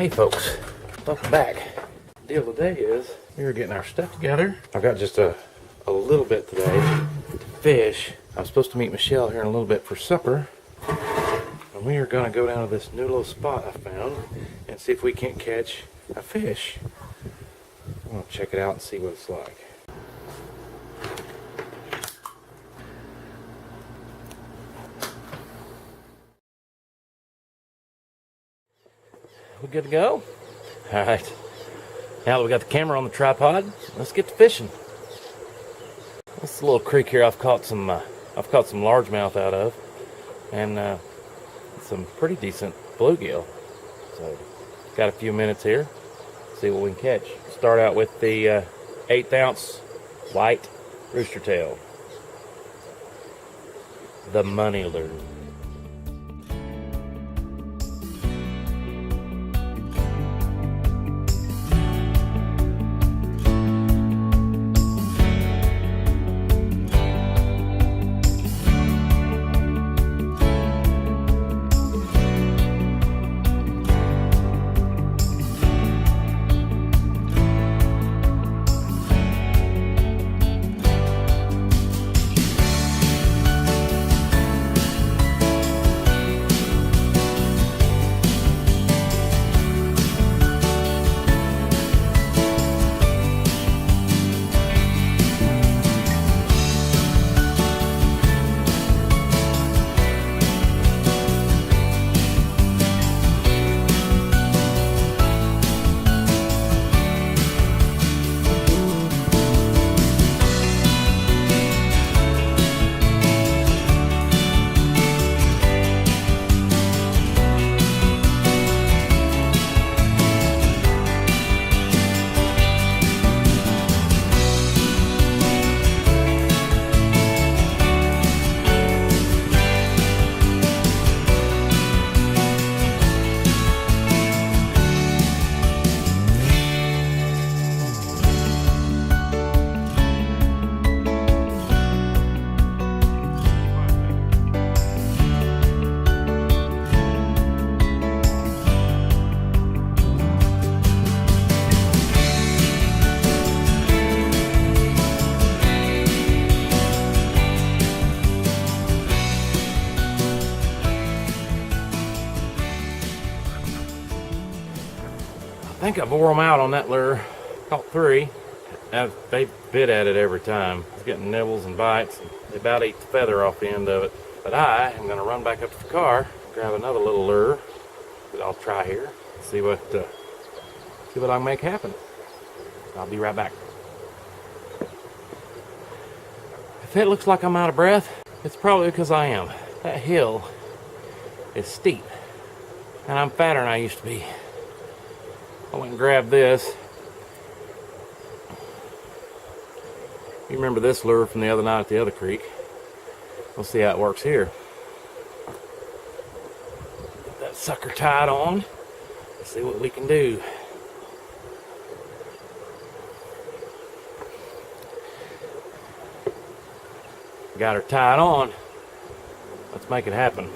Hey folks, welcome back. The deal today is we are getting our stuff together. I've got just a little bit today to fish. I'm supposed to meet Michelle here in a little bit for supper. And we are going to go down to this new little spot I found and see if we can't catch a fish. I'm going to check it out and see what it's like. We good to go? All right. Now that we got the camera on the tripod, let's get to fishing. This is a little creek here I've caught some largemouth out of, and some pretty decent bluegill. So, got a few minutes here. See what we can catch. Start out with the 1/8 ounce white Rooster Tail, the money lure. I think I wore them out on that lure. Caught 3. They bit at it every time. It's getting nibbles and bites. And they about ate the feather off the end of it. But I am going to run back up to the car, grab another little lure that I'll try here, see what I can make happen. I'll be right back. If it looks like I'm out of breath, it's probably because I am. That hill is steep, and I'm fatter than I used to be. I went and grabbed this. You remember this lure from the other night at the other creek. We'll see how it works here. Get that sucker tied on. Let's see what we can do. Got her tied on. Let's make it happen.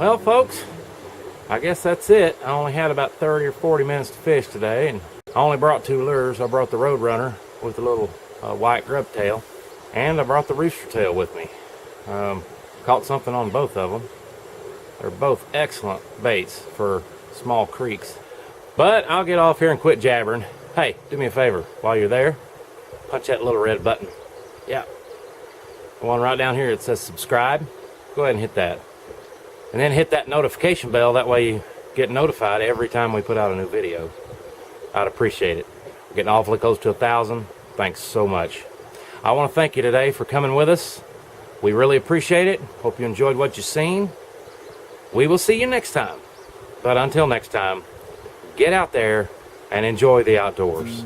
Well, folks, I guess that's it. I only had about 30 or 40 minutes to fish today, and I only brought 2 lures. I brought the Roadrunner with the little white grub tail, and I brought the Rooster Tail with me. Caught something on both of them. They're both excellent baits for small creeks. But I'll get off here and quit jabbering. Hey, do me a favor while you're there. Punch that little red button. Yeah. The one right down here that says subscribe. Go ahead and hit that. And then hit that notification bell. That way you get notified every time we put out a new video. I'd appreciate it. We're getting awfully close to 1,000. Thanks so much. I want to thank you today for coming with us. We really appreciate it. Hope you enjoyed what you've seen. We will see you next time. But until next time, get out there and enjoy the outdoors.